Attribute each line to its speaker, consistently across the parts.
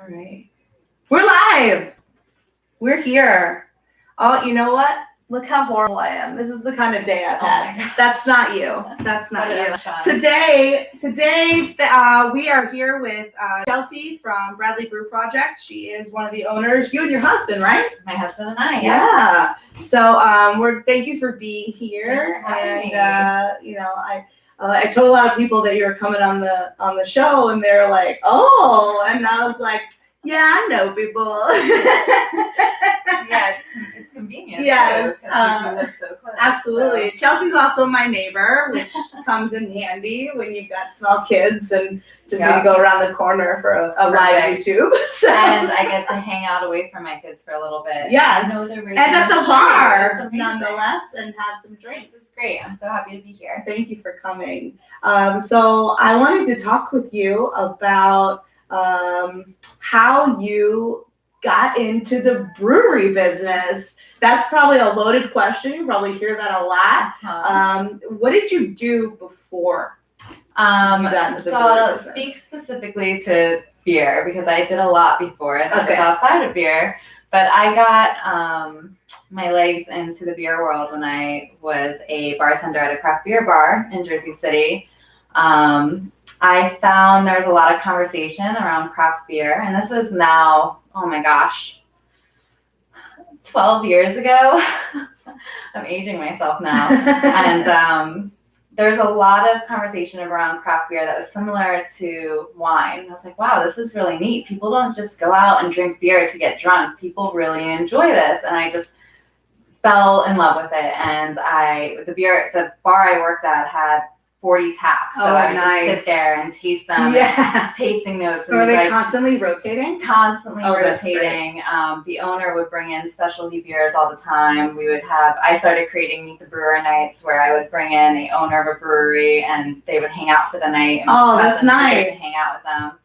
Speaker 1: All right. We're live. We're here. Oh, you know what? Look how horrible I am. This is the kind of day I've had. That's not you. That's not you. Today, we are here with Chelsey from Bradley Brew Project. She is one of the owners. You and your husband, right?
Speaker 2: My husband and I.
Speaker 1: Yeah. So, thank you for being here.
Speaker 2: Thanks for having
Speaker 1: me. I told a lot of people that you were coming on the show, and they're like, "Oh," and I was like, "Yeah, I know people."
Speaker 2: Yeah, it's convenient.
Speaker 1: Yes,
Speaker 2: too, 'cause we live so close.
Speaker 1: Absolutely. So. Chelsey's also my neighbor, which comes in handy when you've got small kids and just need to go around the corner for a live YouTube. So.
Speaker 2: And I get to hang out away from my kids for a little bit.
Speaker 1: Yes, and at the bar, nonetheless, and have some drinks.
Speaker 2: This is great. I'm so happy to be here.
Speaker 1: Thank you for coming. So I wanted to talk with you about how you got into the brewery business. That's probably a loaded question. You probably hear that a lot. What did you do before?
Speaker 2: So I'll speak specifically to beer because I did a lot before and that was outside of beer. But I got my legs into the beer world when I was a bartender at a craft beer bar in Jersey City. I found there was a lot of conversation around craft beer, and this was now, oh my gosh, 12 years ago. I'm aging myself now. And there's a lot of conversation around craft beer that was similar to wine. And I was like, wow, this is really neat. People don't just go out and drink beer to get drunk. People really enjoy this. And I just fell in love with it. And the bar I worked at had 40 taps. So I would just sit there and taste them. Yeah. Tasting notes.
Speaker 1: So are they constantly rotating?
Speaker 2: Constantly rotating. The owner would bring in specialty beers all the time. I started creating Meet the Brewer nights where I would bring in the owner of a brewery and they would hang out for the night. And
Speaker 1: that's nice.
Speaker 2: To hang out with them.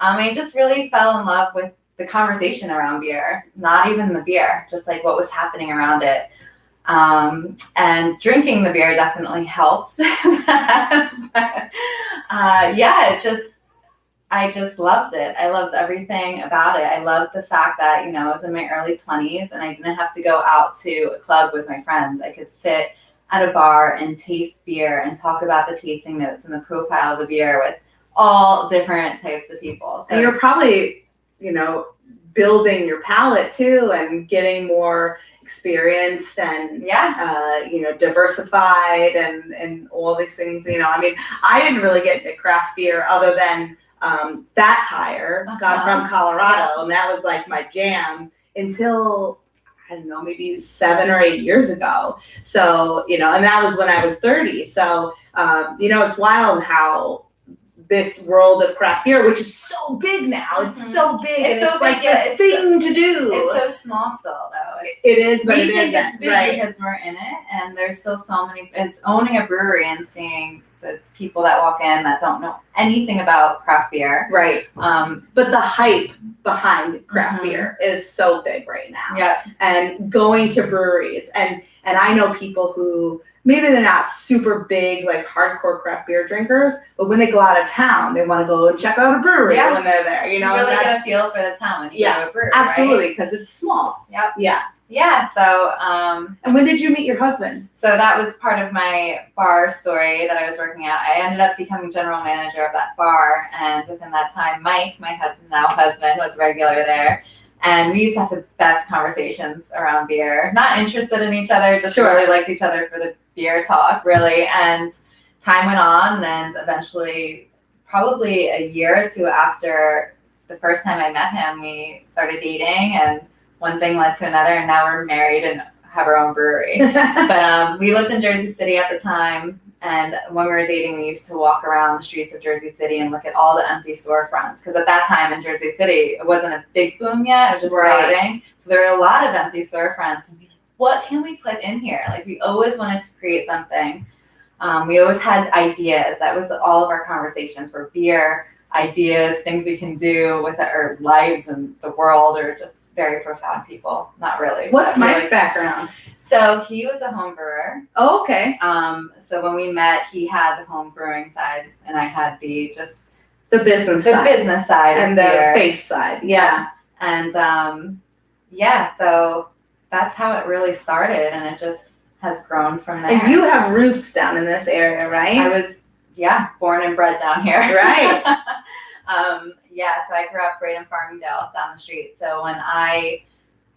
Speaker 2: I just really fell in love with the conversation around beer. Not even the beer, just like what was happening around it. And drinking the beer definitely helped. I just loved it. I loved everything about it. I loved the fact that, I was in my early 20s and I didn't have to go out to a club with my friends. I could sit at a bar and taste beer and talk about the tasting notes and the profile of the beer with all different types of people.
Speaker 1: So you're probably, building your palate too and getting more experienced and diversified and all these things. I didn't really get into craft beer other than Fat Tire got from Colorado, and that was like my jam until I don't know, maybe 7 or 8 years ago. So and that was when I was 30. So it's wild how this world of craft beer, which is so big now, it's so big, it's like the thing to do.
Speaker 2: It's so small still, though.
Speaker 1: It is, but
Speaker 2: it is. It's big because we're in it, and there's still so many. It's owning a brewery and seeing the people that walk in that don't know anything about craft beer.
Speaker 1: Right. But the hype behind craft beer is so big right now.
Speaker 2: Yeah.
Speaker 1: And going to breweries, and I know people who. Maybe they're not super big, like hardcore craft beer drinkers, but when they go out of town, they want to go and check out a brewery when they're there.
Speaker 2: You really get a feel for the town when you go to a brewery.
Speaker 1: Absolutely, because it's small.
Speaker 2: Yep.
Speaker 1: Yeah.
Speaker 2: Yeah. So.
Speaker 1: And when did you meet your husband?
Speaker 2: So that was part of my bar story that I was working at. I ended up becoming general manager of that bar, and within that time, Mike, my husband, was regular there. And we used to have the best conversations around beer. Not interested in each other, just really liked each other for the beer talk, really. And time went on, and eventually, probably a year or two after the first time I met him, we started dating, and one thing led to another, and now we're married and have our own brewery. But we lived in Jersey City at the time, and when we were dating, we used to walk around the streets of Jersey City and look at all the empty storefronts. Because at that time in Jersey City, it wasn't a big boom yet. It was just starting. So there were a lot of empty storefronts. And we'd be like, what can we put in here? Like, we always wanted to create something. We always had ideas. That was all of our conversations were beer, ideas, things we can do with our lives and the world, or just very profound people. Not really.
Speaker 1: What's Mike's background?
Speaker 2: So he was a home brewer.
Speaker 1: Oh, okay.
Speaker 2: So when we met, he had the home brewing side, and I had the just
Speaker 1: The business side.
Speaker 2: business side
Speaker 1: And
Speaker 2: of
Speaker 1: the
Speaker 2: beer.
Speaker 1: face side. Yeah.
Speaker 2: And so that's how it really started, and it just has grown from there.
Speaker 1: And you have roots down in this area, right?
Speaker 2: I was, born and bred down here.
Speaker 1: Right.
Speaker 2: So I grew up right in Farmingdale down the street. So when I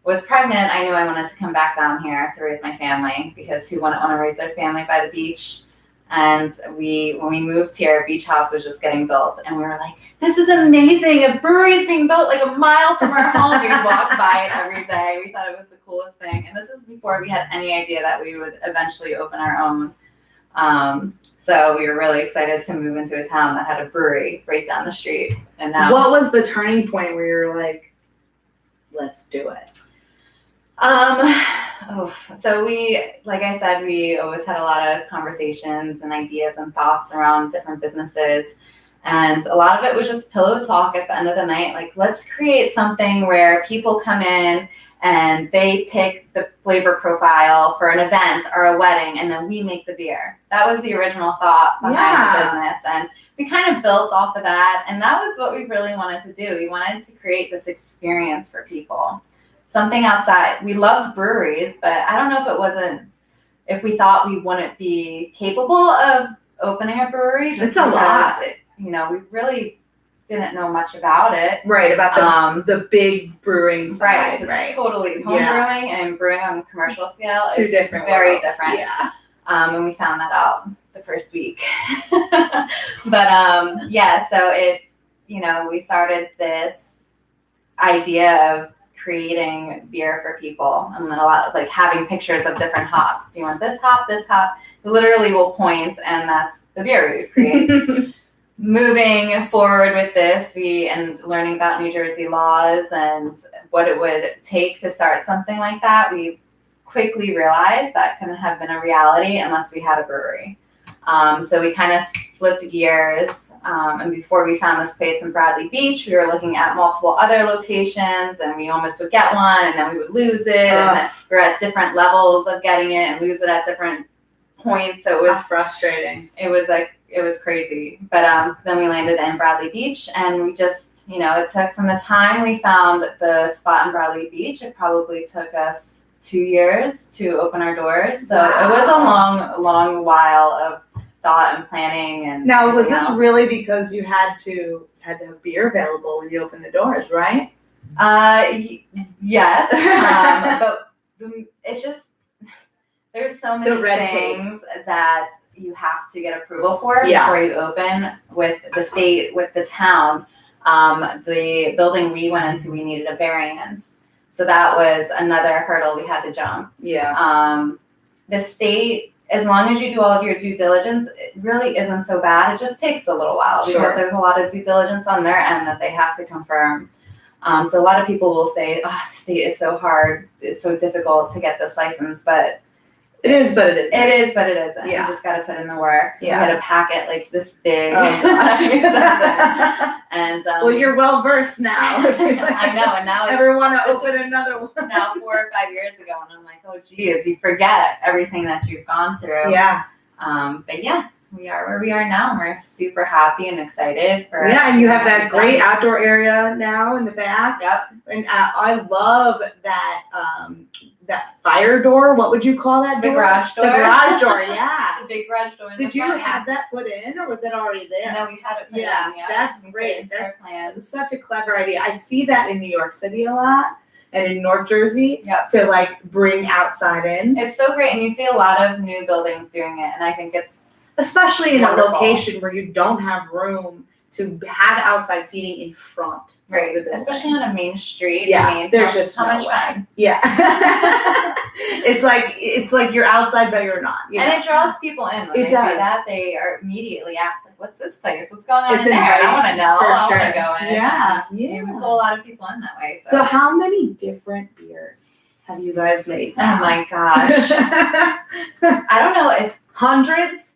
Speaker 2: was pregnant, I knew I wanted to come back down here to raise my family, because who wouldn't want to raise their family by the beach? And when we moved here, Beach House was just getting built, and we were like, this is amazing. A brewery's being built like a mile from our home. We walk by it every day. We thought it was the coolest thing. And this is before we had any idea that we would eventually open our own. So we were really excited to move into a town that had a brewery right down the street. And now,
Speaker 1: what was the turning point where you were like, let's do it?
Speaker 2: So like I said, we always had a lot of conversations and ideas and thoughts around different businesses. And a lot of it was just pillow talk at the end of the night. Like, let's create something where people come in and they pick the flavor profile for an event or a wedding, and then we make the beer. That was the original thought behind the business. And we kind of built off of that. And that was what we really wanted to do. We wanted to create this experience for people. Something outside. We loved breweries, but I don't know if we thought we wouldn't be capable of opening a brewery.
Speaker 1: It's a lot.
Speaker 2: We really didn't know much about it.
Speaker 1: Right, about the big brewing side.
Speaker 2: Right. It's totally home brewing and brewing on a commercial scale.
Speaker 1: Two different
Speaker 2: very
Speaker 1: worlds.
Speaker 2: different.
Speaker 1: Yeah.
Speaker 2: And we found that out the first week. But so it's, we started this idea of creating beer for people, and then a lot of, like, having pictures of different hops. Do you want this hop, this hop? Literally will point, and that's the beer we create. Moving forward with this, and learning about New Jersey laws and what it would take to start something like that, we quickly realized that couldn't have been a reality unless we had a brewery. So we kind of flipped gears, and before we found this place in Bradley Beach, we were looking at multiple other locations, and we almost would get one, and then we would lose it, and then we were at different levels of getting it and lose it at different points. So it was
Speaker 1: frustrating.
Speaker 2: It was crazy. But then we landed in Bradley Beach, and we just, it took, from the time we found the spot in Bradley Beach, it probably took us 2 years to open our doors. So It was a long while of thought and planning. And
Speaker 1: now, was this really because you had to have beer available when you opened the doors, right?
Speaker 2: Yes. But it's just, there's so many things that you have to get approval for before you open with the state, with the town. The building we went into, we needed a variance. So that was another hurdle we had to jump.
Speaker 1: Yeah.
Speaker 2: The state, as long as you do all of your due diligence, it really isn't so bad. It just takes a little while because there's a lot of due diligence on their end that they have to confirm. So a lot of people will say, the state is so hard. It's so difficult to get this license, but
Speaker 1: it is, but it isn't.
Speaker 2: It is, but it isn't.
Speaker 1: Yeah.
Speaker 2: You just got to put in the work.
Speaker 1: Yeah.
Speaker 2: You got to pack it like this big.
Speaker 1: Oh, gosh.
Speaker 2: And
Speaker 1: well, you're well versed now.
Speaker 2: I know, and now
Speaker 1: ever want to open another one?
Speaker 2: Now 4 or 5 years ago, and I'm like, oh geez, you forget everything that you've gone through.
Speaker 1: Yeah.
Speaker 2: But yeah, we are where we are now, and we're super happy and excited for.
Speaker 1: Yeah, and you have that great outdoor area now in the back.
Speaker 2: Yep.
Speaker 1: And I love that that fire door. What would you call that door?
Speaker 2: The garage door.
Speaker 1: The garage door. Yeah.
Speaker 2: The big garage door.
Speaker 1: Did you have that put in, or was it already there?
Speaker 2: No, we had it put in.
Speaker 1: Yeah,
Speaker 2: Yeah,
Speaker 1: that's great.
Speaker 2: That's
Speaker 1: That's such a clever idea. I see that in New York City a lot, and in North Jersey.
Speaker 2: Yep.
Speaker 1: To like bring outside in.
Speaker 2: It's so great, and you see a lot of new buildings doing it, and I think it's
Speaker 1: especially in
Speaker 2: wonderful.
Speaker 1: A location where you don't have room to have outside seating in front.
Speaker 2: Right,
Speaker 1: of the building.
Speaker 2: especially on a main street.
Speaker 1: Yeah,
Speaker 2: I mean,
Speaker 1: there's just
Speaker 2: how
Speaker 1: no
Speaker 2: much
Speaker 1: way.
Speaker 2: fun.
Speaker 1: Yeah. it's like you're outside but you're not.
Speaker 2: And it draws people in. When
Speaker 1: It
Speaker 2: they
Speaker 1: does.
Speaker 2: see that, they are immediately asked, like, what's this place? What's going on
Speaker 1: It's
Speaker 2: in there?
Speaker 1: inviting,
Speaker 2: I want to know.
Speaker 1: for
Speaker 2: I
Speaker 1: sure.
Speaker 2: want to go in.
Speaker 1: Yeah,
Speaker 2: And
Speaker 1: yeah.
Speaker 2: We pull a lot of people in that way.
Speaker 1: So how many different beers have you guys made now?
Speaker 2: Oh my gosh. I don't know if
Speaker 1: hundreds?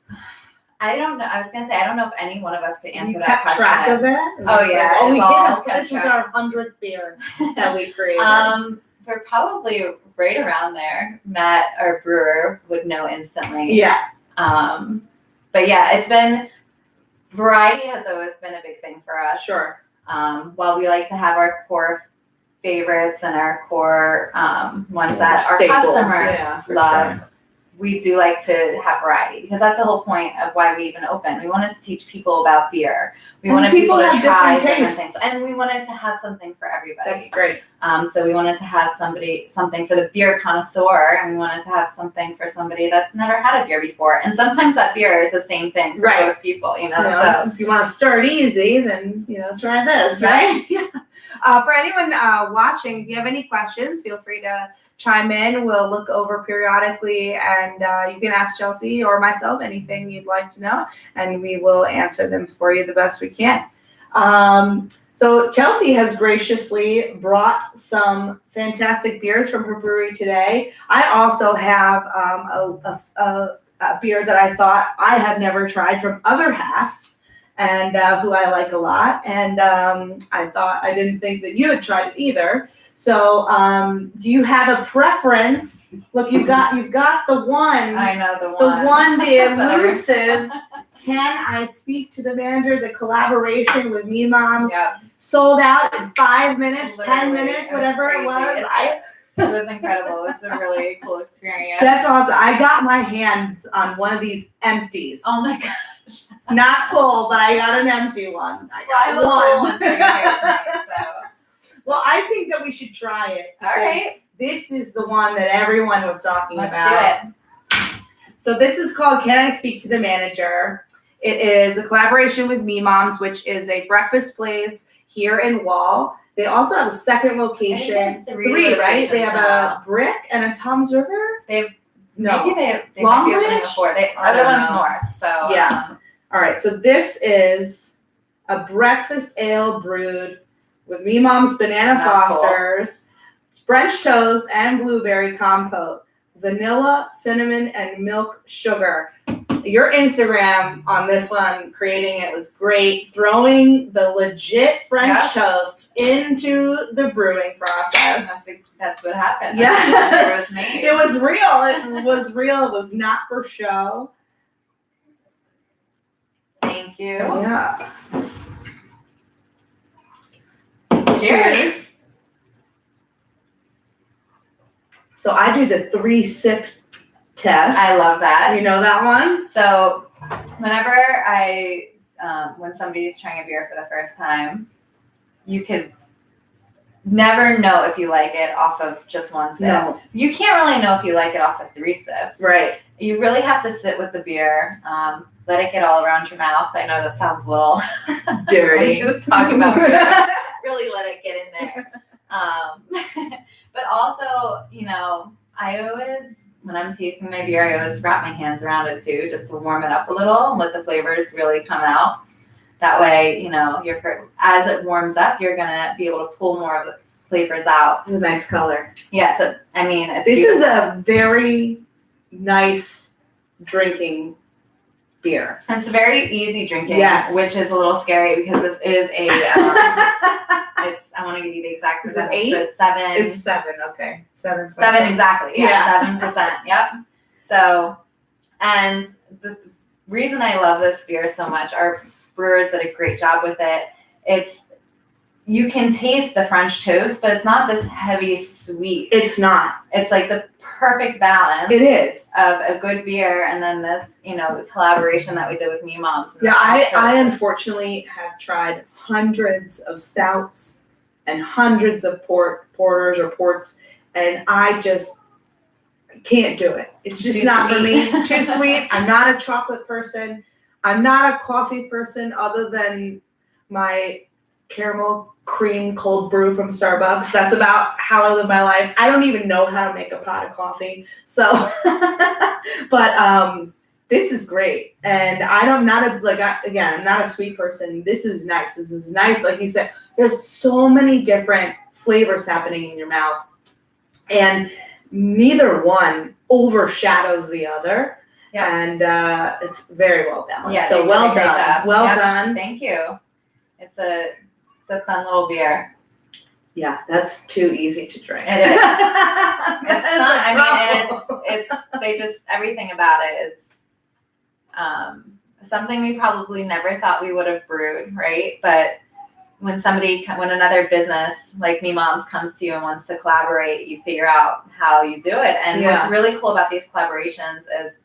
Speaker 2: I don't know. I was gonna say I don't know if any one of us could answer
Speaker 1: You
Speaker 2: that
Speaker 1: kept
Speaker 2: question.
Speaker 1: track of it?
Speaker 2: Oh, yeah,
Speaker 1: Oh,
Speaker 2: it's
Speaker 1: we
Speaker 2: all
Speaker 1: did.
Speaker 2: kept
Speaker 1: This was
Speaker 2: track.
Speaker 1: our 100th beer that we created.
Speaker 2: We're probably right around there. Matt, our brewer, would know instantly.
Speaker 1: Yeah.
Speaker 2: But yeah, it's been variety has always been a big thing for us.
Speaker 1: Sure.
Speaker 2: While we like to have our core favorites and our core ones that our
Speaker 1: Staples,
Speaker 2: customers love, we do like to have variety because that's the whole point of why we even opened. We wanted to teach people about beer. We wanted people to try different things, and we wanted to have something for everybody.
Speaker 1: That's great.
Speaker 2: So we wanted to have something for the beer connoisseur, and we wanted to have something for somebody that's never had a beer before. And sometimes that beer is the same thing for both people, So
Speaker 1: if you want to start easy, then try this, right?
Speaker 3: Yeah. For anyone watching, if you have any questions, feel free to chime in. We'll look over periodically, and you can ask Chelsey or myself anything you'd like to know, and we will answer them for you the best we can.
Speaker 1: So Chelsey has graciously brought some fantastic beers from her brewery today. I also have a beer that I thought I have never tried from Other Half, and who I like a lot, and I didn't think that you had tried it either. So, do you have a preference? Look, you've got the one.
Speaker 2: I know the one.
Speaker 1: The one, the elusive. Can I speak to the manager? The collaboration with Me Moms sold out in 5 minutes, 10 minutes, whatever it was.
Speaker 2: It was incredible. It was a really cool experience.
Speaker 1: That's awesome. I got my hands on one of these empties.
Speaker 2: Oh my gosh.
Speaker 1: Not full, but I got an empty one. I got one.
Speaker 2: For you guys tonight, so.
Speaker 1: Well, I think that we should try it.
Speaker 2: All right.
Speaker 1: This is the one that everyone was talking about.
Speaker 2: Let's do it.
Speaker 1: So this is called Can I Speak to the Manager? It is a collaboration with Me Moms, which is a breakfast place here in Wall. They also have a second location. Three, right? They have a Brick and a Tom's River.
Speaker 2: Maybe they
Speaker 1: Longbridge?
Speaker 2: might be opening a fourth. Other one's north. So
Speaker 1: yeah. All right. So this is a breakfast ale brewed with Me Mom's Banana Fosters, French toast, and blueberry compote, vanilla, cinnamon, and milk sugar. Your Instagram on this one, creating it, was great. Throwing the legit French toast into the brewing process.
Speaker 2: That's what happened.
Speaker 1: Yes.
Speaker 2: It was real.
Speaker 1: It was real. It was not for show.
Speaker 2: Thank you.
Speaker 1: Yeah.
Speaker 2: Cheers.
Speaker 1: So I do the 3-sip test.
Speaker 2: I love that.
Speaker 1: You know that one?
Speaker 2: So whenever when somebody's trying a beer for the first time, you could never know if you like it off of just one sip.
Speaker 1: No.
Speaker 2: You can't really know if you like it off of 3 sips.
Speaker 1: Right.
Speaker 2: You really have to sit with the beer, let it get all around your mouth. I know this sounds a little
Speaker 1: dirty.
Speaker 2: Just talking about beer. Really let it get in there. But also, I always, when I'm tasting my beer, I always wrap my hands around it too, just to warm it up a little and let the flavors really come out. That way, as it warms up, you're gonna be able to pull more of the flavors out.
Speaker 1: It's a nice color.
Speaker 2: Yeah,
Speaker 1: This
Speaker 2: beautiful.
Speaker 1: is a very nice drinking beer.
Speaker 2: And it's very easy drinking,
Speaker 1: yes.
Speaker 2: Which is a little scary because this is a. I want to give you the exact percentage.
Speaker 1: 8?
Speaker 2: But it's 7.
Speaker 1: It's 7. Okay, 7.
Speaker 2: 7 exactly.
Speaker 1: Yeah.
Speaker 2: 7%. Yep. So, and the reason I love this beer so much, our brewers did a great job with it. You can taste the French toast, but it's not this heavy sweet.
Speaker 1: It's not.
Speaker 2: It's like the perfect balance.
Speaker 1: It is
Speaker 2: of a good beer, and then this, the collaboration that we did with Me Moms.
Speaker 1: Yeah, I unfortunately have tried hundreds of stouts and hundreds of porters or ports, and I just can't do it. It's just not for me. Too sweet. I'm not a chocolate person. I'm not a coffee person other than my caramel cream cold brew from Starbucks. That's about how I live my life. I don't even know how to make a pot of coffee. So, but this is great. And I'm not a sweet person. This is nice. This is nice. Like you said, there's so many different flavors happening in your mouth, and neither one overshadows the other.
Speaker 2: Yep.
Speaker 1: And it's very well balanced.
Speaker 2: Yeah,
Speaker 1: so well done. Well done.
Speaker 2: Thank you. It's a fun little beer.
Speaker 1: Yeah, that's too easy to drink.
Speaker 2: It is. It's not. I mean, it's they just everything about it is something we probably never thought we would have brewed, right? But when another business like Me Moms comes to you and wants to collaborate, you figure out how you do it. And what's really cool about these collaborations is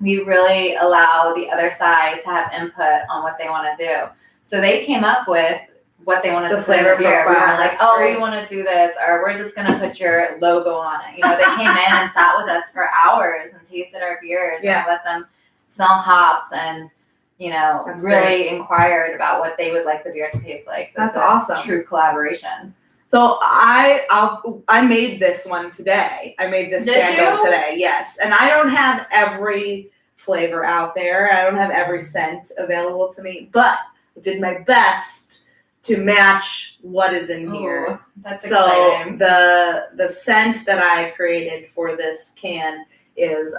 Speaker 2: we really allow the other side to have input on what they want to do. So they came up with what they wanted to flavor beer. We were like, we want to do this, or we're just going to put your logo on it. They came in and sat with us for hours and tasted our beers and let them smell hops and really inquired about what they would like the beer to taste like. So
Speaker 1: that's awesome.
Speaker 2: True collaboration.
Speaker 1: So I made this one today. I made this candle today. Yes, and I don't have every flavor out there. I don't have every scent available to me, but I did my best to match what is in here.
Speaker 2: That's exciting.
Speaker 1: So the scent that I created for this can is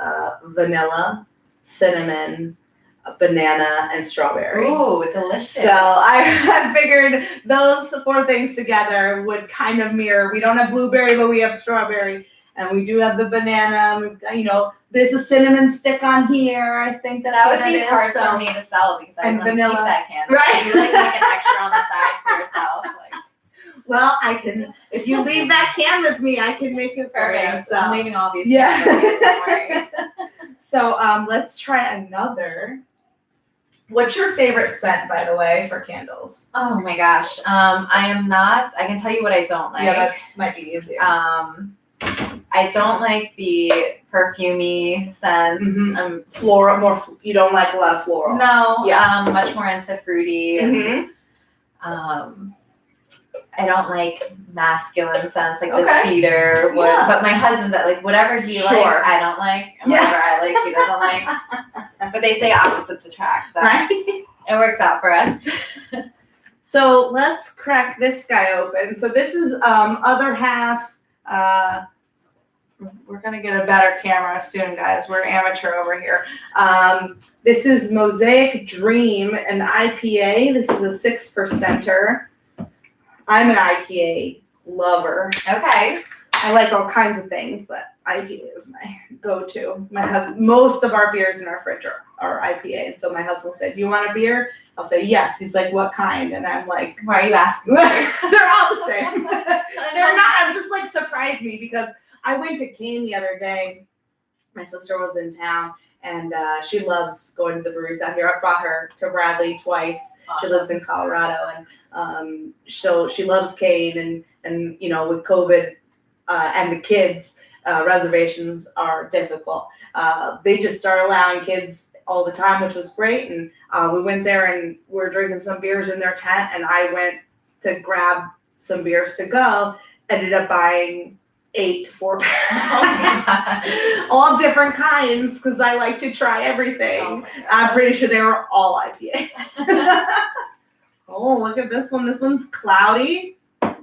Speaker 1: vanilla, cinnamon, banana, and strawberry.
Speaker 2: Ooh, delicious.
Speaker 1: So I figured those 4 things together would kind of mirror. We don't have blueberry, but we have strawberry. And we do have the banana. We've got, there's a cinnamon stick on here. I think that
Speaker 2: would be hard for me to sell because I want to keep that can.
Speaker 1: Right.
Speaker 2: You make an extra on the side for yourself.
Speaker 1: Well, I can. If you leave that can with me, I can make it for you. So
Speaker 2: I'm leaving all these. Cans with you, don't worry.
Speaker 1: So let's try another. What's your favorite scent, by the way, for candles?
Speaker 2: Oh my gosh. I am not. I can tell you what I don't like.
Speaker 1: Yeah, that might be easier.
Speaker 2: I don't like the perfumey scents.
Speaker 1: Mm-hmm. Floral, more. You don't like a lot of floral.
Speaker 2: No. Yeah. Much more into fruity.
Speaker 1: Mm-hmm.
Speaker 2: I don't like masculine scents like the cedar wood.
Speaker 1: Yeah.
Speaker 2: But my husband, whatever he likes, I don't like, and whatever I like, he doesn't like. But they say opposites attract, so it works out for us.
Speaker 1: So let's crack this guy open. So this is other half. We're gonna get a better camera soon, guys. We're amateur over here. This is Mosaic Dream, an IPA. This is a 6%er. I'm an IPA lover.
Speaker 2: Okay.
Speaker 1: I like all kinds of things, but IPA is my go-to. Most of our beers in our fridge are IPA, and so my husband said, "You want a beer?" I'll say yes. He's like, "What kind?" And I'm like,
Speaker 2: "Why are you asking?"
Speaker 1: They're all the same. They're not. I'm just like, surprised me because I went to Kane the other day. My sister was in town, and she loves going to the breweries out here. I brought her to Bradley twice.
Speaker 2: Awesome.
Speaker 1: She lives in Colorado, and so she loves Kane, and with COVID and the kids, reservations are difficult. They just start allowing kids all the time, which was great. And we went there and we're drinking some beers in their tent, and I went to grab some beers to go. Ended up buying 8 4-packs, all different kinds, because I like to try everything. I'm pretty sure they were all IPAs. Oh, look at this one. This one's cloudy. A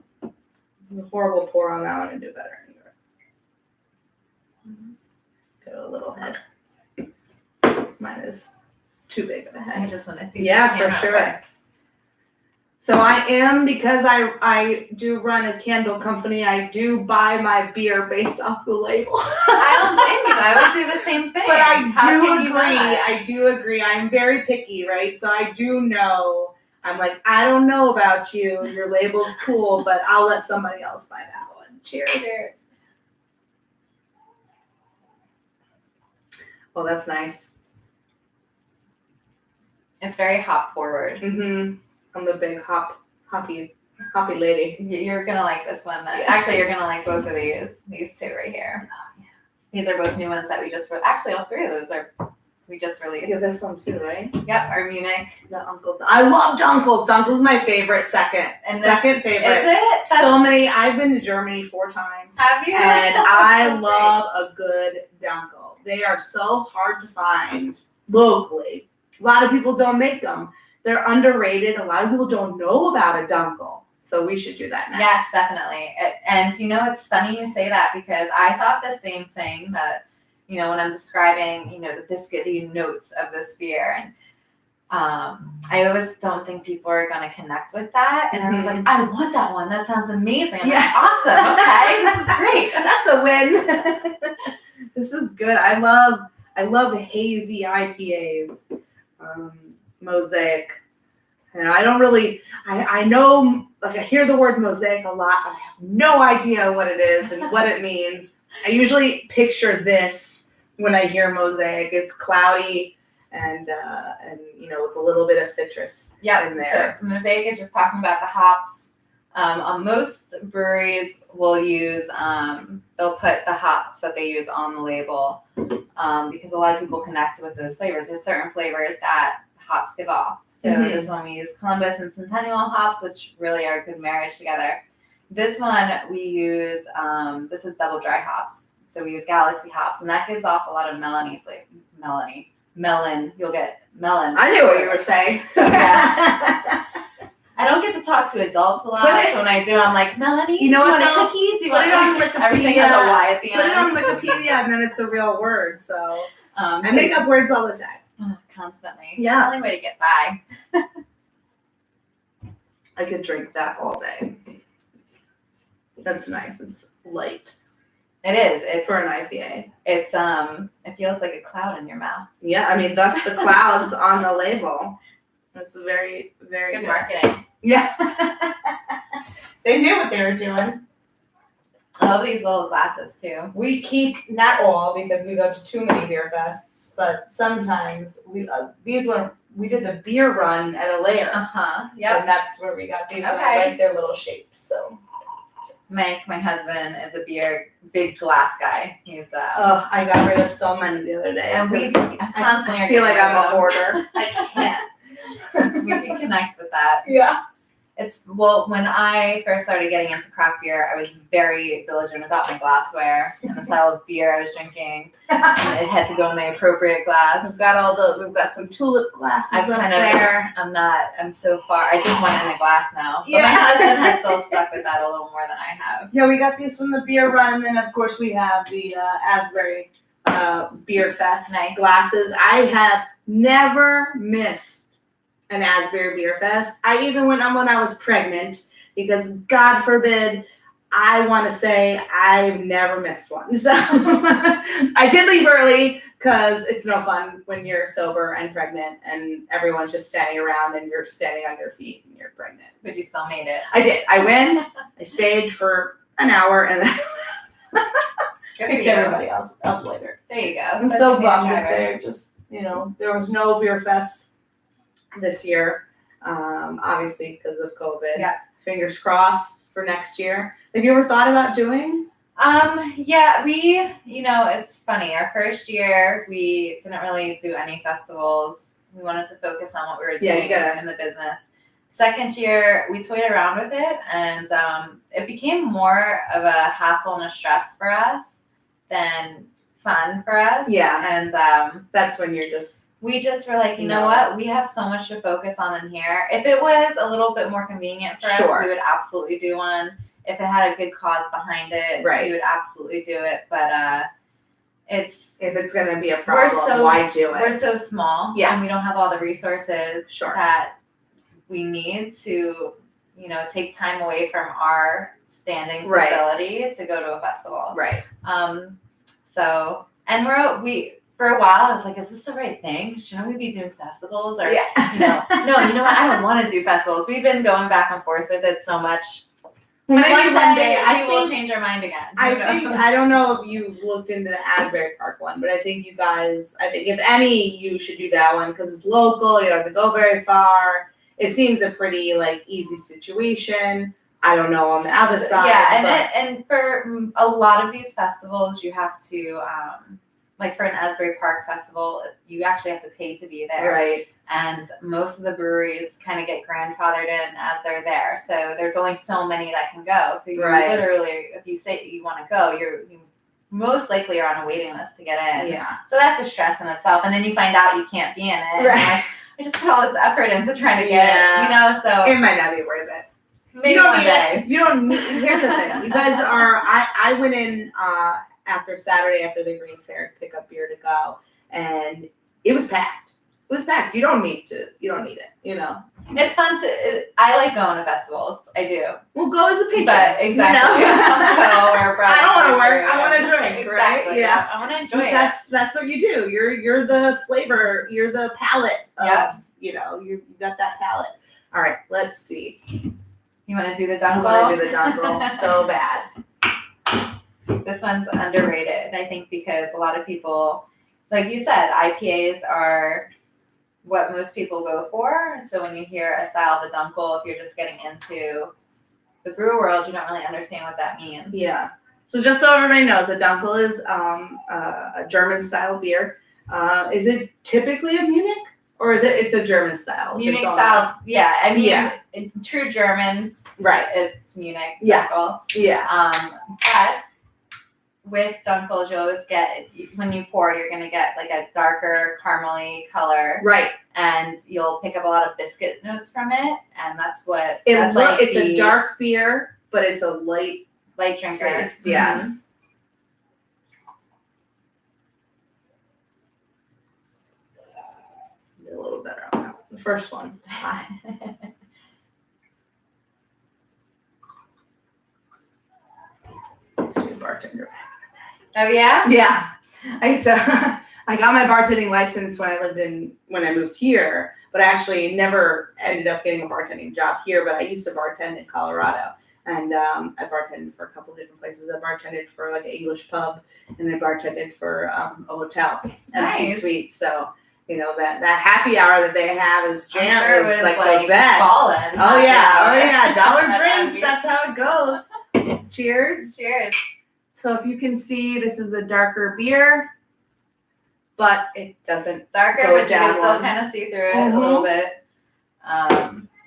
Speaker 1: horrible pour on that one and do better. Get a little head. Mine is too big of a head.
Speaker 2: I just want to see.
Speaker 1: Yeah, for sure. So I am, because I do run a candle company, I do buy my beer based off the label.
Speaker 2: I don't blame you. I would do the same thing.
Speaker 1: But I do agree. I'm very picky, right? So I do know. I'm like, I don't know about you. Your label's cool, but I'll let somebody else find that one. Cheers.
Speaker 2: Cheers.
Speaker 1: Well, that's nice.
Speaker 2: It's very hop forward.
Speaker 1: Mm-hmm. I'm the big hoppy lady.
Speaker 2: You're gonna like this one. Actually, you're gonna like both of these. These 2 right here. These are both new ones that we just actually all 3 of those we just released.
Speaker 1: Yeah, this one too, right?
Speaker 2: Yep, our Munich.
Speaker 1: The Uncle. I love Dunkel's. Dunkel's my favorite. Second favorite.
Speaker 2: Is it?
Speaker 1: So many. I've been to Germany 4 times.
Speaker 2: Have you?
Speaker 1: And I love a good Dunkel. They are so hard to find locally. A lot of people don't make them. They're underrated. A lot of people don't know about a Dunkel. So we should do that next.
Speaker 2: Yes, definitely. And it's funny you say that, because I thought the same thing, that when I'm describing, the biscuity notes of this beer. And I always don't think people are going to connect with that. And everyone's like, I want that one. That sounds amazing. I'm like, awesome. Okay, this is great.
Speaker 1: That's a win. This is good. I love hazy IPAs. Mosaic. I don't really, I know, like I hear the word mosaic a lot. I have no idea what it is and what it means. I usually picture this when I hear mosaic. It's cloudy and with a little bit of citrus in there.
Speaker 2: So mosaic is just talking about the hops. On most breweries will use, they'll put the hops that they use on the label because a lot of people connect with those flavors. There's certain flavors that hops give off. So this one we use Columbus and Centennial hops, which really are a good marriage together. This one we use, this is double dry hops. So we use Galaxy hops, and that gives off a lot of melon. You'll get melon.
Speaker 1: I knew what you were saying.
Speaker 2: So yeah. I don't get to talk to adults a lot, so when I do, I'm like, Melanie,
Speaker 1: you know
Speaker 2: do you
Speaker 1: what,
Speaker 2: want a cookie? Do you want everything
Speaker 1: Wikipedia.
Speaker 2: has a Y at the end.
Speaker 1: Put it on Wikipedia, and then it's a real word. So I make up words all the time.
Speaker 2: Constantly.
Speaker 1: Yeah.
Speaker 2: It's the only way to get by.
Speaker 1: I could drink that all day. That's nice. It's light.
Speaker 2: It is. It's
Speaker 1: for an IPA.
Speaker 2: It's it feels like a cloud in your mouth.
Speaker 1: Yeah, I mean thus the clouds on the label. That's very, very
Speaker 2: good marketing.
Speaker 1: Yeah. They knew what they were doing.
Speaker 2: I love these little glasses too.
Speaker 1: We keep, not all because we go to too many beer fests, but sometimes we we did the beer run at a layer.
Speaker 2: Yep.
Speaker 1: And that's where we got these.
Speaker 2: Okay.
Speaker 1: And I like their little shapes. So
Speaker 2: Mike, my husband, is a big glass guy. He's
Speaker 1: I got rid of so many the other day.
Speaker 2: And we constantly
Speaker 1: I feel like I'm a hoarder.
Speaker 2: I can't. We can connect with that.
Speaker 1: Yeah.
Speaker 2: When I first started getting into craft beer, I was very diligent about my glassware and the style of beer I was drinking. And it had to go in the appropriate glass.
Speaker 1: We've got some tulip glasses there.
Speaker 2: I'm so far. I just want in a glass now. But
Speaker 1: Yeah.
Speaker 2: my husband has still stuck with that a little more than I have.
Speaker 1: Yeah, we got these from the beer run, and then of course we have the Asbury Beer Fest glasses. I have never missed an Asbury Beer Fest. I even went on when I was pregnant because God forbid, I want to say I've never missed one. So I did leave early because it's no fun when you're sober and pregnant and everyone's just standing around and you're standing on your feet and you're pregnant.
Speaker 2: But you still made it.
Speaker 1: I did. I went, I stayed for an hour and then picked everybody else up later.
Speaker 2: There you go.
Speaker 1: I'm so bummed that they're just, there was no beer fest this year, obviously because of COVID.
Speaker 2: Yeah.
Speaker 1: Fingers crossed for next year. Have you ever thought about doing?
Speaker 2: Yeah, it's funny. Our first year, we didn't really do any festivals. We wanted to focus on what we were doing in the business. Second year, we toyed around with it, and it became more of a hassle and a stress for us than fun for us.
Speaker 1: Yeah.
Speaker 2: And
Speaker 1: that's when
Speaker 2: we just were like, you know what? We have so much to focus on in here. If it was a little bit more convenient for us, we would absolutely do one. If it had a good cause behind it, we would absolutely do it. But if it's going to be a problem, why do it? We're so small, and we don't have all the resources that we need to, take time away from our standing facility to go to a festival. Right. For a while, I was like, is this the right thing? Shouldn't we be doing festivals? Or, no, you know what? I don't want to do festivals. We've been going back and forth with it so much.
Speaker 1: Well, maybe one day
Speaker 2: we will change our mind again.
Speaker 1: I don't know if you've looked into the Asbury Park one, but I think if any, you should do that one because it's local. You don't have to go very far. It seems a pretty easy situation. I don't know on the other side. Yeah,
Speaker 2: and for a lot of these festivals, you have to, for an Asbury Park festival, you actually have to pay to be there. Right. And most of the breweries kind of get grandfathered in as they're there. So there's only so many that can go. So you literally, if you say you want to go, you most likely are on a waiting list to get in. Yeah. So that's a stress in itself. And then you find out you can't be in it. Right. I just put all this effort into trying to get it, so.
Speaker 1: It might not be worth it.
Speaker 2: Maybe one day.
Speaker 1: You don't need, here's the thing. You guys I went in after Saturday after the Green Fair to pick up beer to go, and it was packed. You don't need it,
Speaker 2: It's fun to. I like going to festivals. I do.
Speaker 1: We'll go as a patron.
Speaker 2: But exactly.
Speaker 1: You know?
Speaker 2: I
Speaker 1: don't want to work. I want to drink.
Speaker 2: Exactly.
Speaker 1: Right? Yeah.
Speaker 2: I want to enjoy it.
Speaker 1: That's what you do. You're the flavor. You're the palate. You know, you got that palate. All right. Let's see.
Speaker 2: You want to do the
Speaker 1: I
Speaker 2: dunkel?
Speaker 1: want to do the dunkel so bad.
Speaker 2: This one's underrated, I think, because a lot of people, like you said, IPAs are what most people go for. So when you hear a style of a dunkel, if you're just getting into the brew world, you don't really understand what that means.
Speaker 1: Yeah. So just so everybody knows, a dunkel is a German style beer. Is it typically a Munich, or is it's a German style?
Speaker 2: Munich style, yeah. I mean, true Germans,
Speaker 1: right?
Speaker 2: It's Munich
Speaker 1: dunkel. Yeah.
Speaker 2: But with dunkels, you always get, when you pour, you're going to get like a darker caramely color.
Speaker 1: Right.
Speaker 2: And you'll pick up a lot of biscuit notes from it. And that's what
Speaker 1: it's a dark beer, but it's a light
Speaker 2: drinker.
Speaker 1: Taste, yes. A little better on that. The first one. Used to be a bartender.
Speaker 2: Oh yeah?
Speaker 1: Yeah. I got my bartending license when I moved here, but I actually never ended up getting a bartending job here, but I used to bartend in Colorado. And I bartended for a couple different places. I bartended for like an English pub, and I bartended for a hotel, MC Suite. So, you know, that happy hour that they have is jam is like the best.
Speaker 2: Ballin',
Speaker 1: oh yeah. Dollar drinks, that's how it goes. Cheers.
Speaker 2: Cheers.
Speaker 1: So if you can see, this is a darker beer, but it doesn't
Speaker 2: darker,
Speaker 1: go
Speaker 2: but you can
Speaker 1: down
Speaker 2: still kind of see through it a little bit.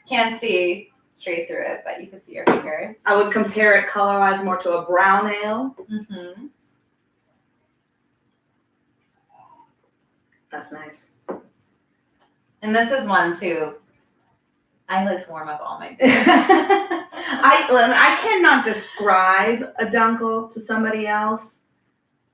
Speaker 2: Can't see straight through it, but you can see your fingers.
Speaker 1: I would compare it color-wise more to a brown ale.
Speaker 2: Mm-hmm.
Speaker 1: That's nice.
Speaker 2: And this is one too. I like to warm up all my beers.
Speaker 1: I cannot describe a dunkel to somebody else,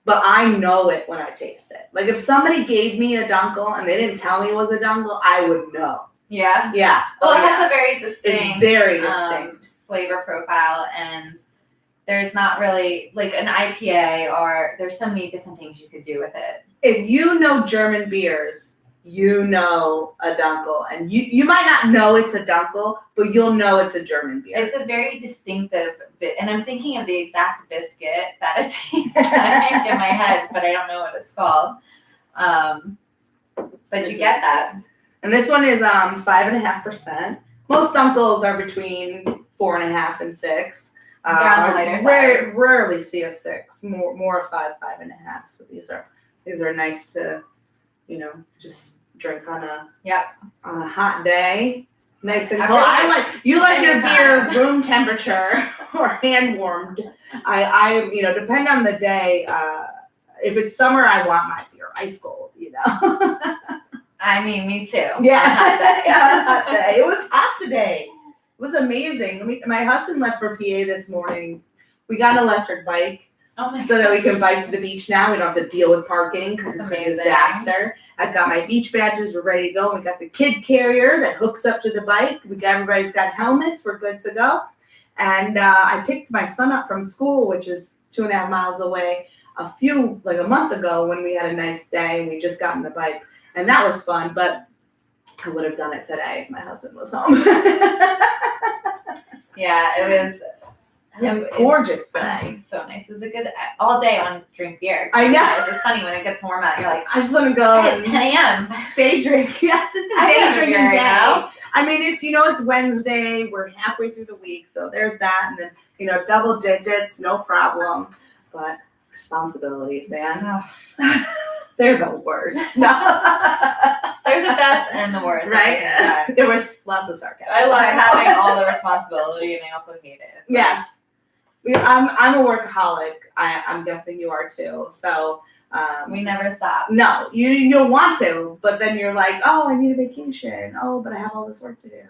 Speaker 1: but I know it when I taste it. Like if somebody gave me a dunkel and they didn't tell me it was a dunkel, I would know.
Speaker 2: Yeah?
Speaker 1: Yeah.
Speaker 2: Well, it has a very distinct,
Speaker 1: it's very distinct
Speaker 2: flavor profile, and there's not really like an IPA, or there's so many different things you could do with it.
Speaker 1: If you know German beers, you know a dunkel, and you might not know it's a dunkel, but you'll know it's a German beer.
Speaker 2: It's a very distinctive bit, and I'm thinking of the exact biscuit that it tastes like in my head, but I don't know what it's called. But you get that.
Speaker 1: And this one is 5.5%. Most dunkels are between 4.5 and 6.
Speaker 2: They're on the lighter side.
Speaker 1: Rarely see a 6. More 5.5. So these are nice to, you know, just drink on a hot day. Nice and cold. You like your beer room temperature or hand warmed. I depend on the day. If it's summer, I want my beer ice cold, you know.
Speaker 2: I mean, me too.
Speaker 1: Yeah. Hot day. It was hot today. It was amazing. My husband left for PA this morning. We got an electric bike so that we can bike to the beach now. We don't have to deal with parking because it's a disaster. I got my beach badges. We're ready to go. We got the kid carrier that hooks up to the bike. Everybody's got helmets. We're good to go. And I picked my son up from school, which is 2.5 miles away, a month ago when we had a nice day and we just got on the bike. And that was fun, but I would have done it today if my husband was home.
Speaker 2: Yeah, it was
Speaker 1: gorgeous today.
Speaker 2: So nice. It was a good all day on to drink beer.
Speaker 1: I know.
Speaker 2: It's funny when it gets warm out. You're like,
Speaker 1: I just want to go.
Speaker 2: It's 10 a.m.
Speaker 1: Day drink. Yes, it's a day drinking day. Now. I mean, it's Wednesday. We're halfway through the week, so there's that, and then double digits, no problem. But responsibilities, man. They're the worst.
Speaker 2: They're the best and the worst.
Speaker 1: Right? There was lots of sarcasm.
Speaker 2: I love having all the responsibility, and I also hate it.
Speaker 1: Yes. I'm a workaholic. I'm guessing you are too. So
Speaker 2: we never stop.
Speaker 1: No, you don't want to, but then you're like, oh, I need a vacation. Oh, but I have all this work to do.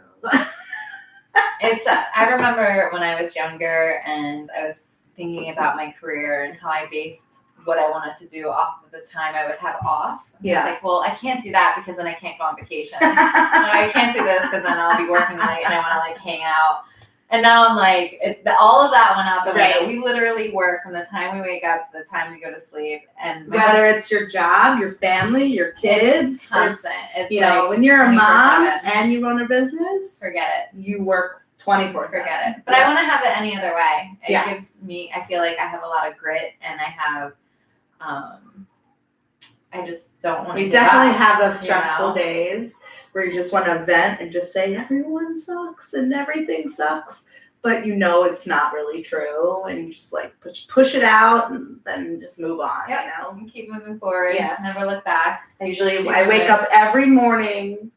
Speaker 2: I remember when I was younger and I was thinking about my career and how I based what I wanted to do off of the time I would have off. And I was like, well, I can't do that because then I can't go on vacation. No, I can't do this because then I'll be working late and I want to like hang out. And now I'm like, all of that went out the window. We literally work from the time we wake up to the time we go to sleep. And
Speaker 1: whether it's your job, your family, your kids,
Speaker 2: it's constant. It's
Speaker 1: you know, when you're a
Speaker 2: 24/7.
Speaker 1: mom and you run a business,
Speaker 2: forget it.
Speaker 1: You work 24/7.
Speaker 2: Forget it. But I want to have it any other way. It
Speaker 1: Yeah.
Speaker 2: gives me, I feel like I have a lot of grit and I have, I just don't want to.
Speaker 1: We definitely have those stressful days where you just want to vent and just say everyone sucks and everything sucks, but you know it's not really true, and you just like push it out and then just move on.
Speaker 2: Yep.
Speaker 1: You know,
Speaker 2: And keep moving forward.
Speaker 1: Yes.
Speaker 2: Never look back.
Speaker 1: I wake up every morning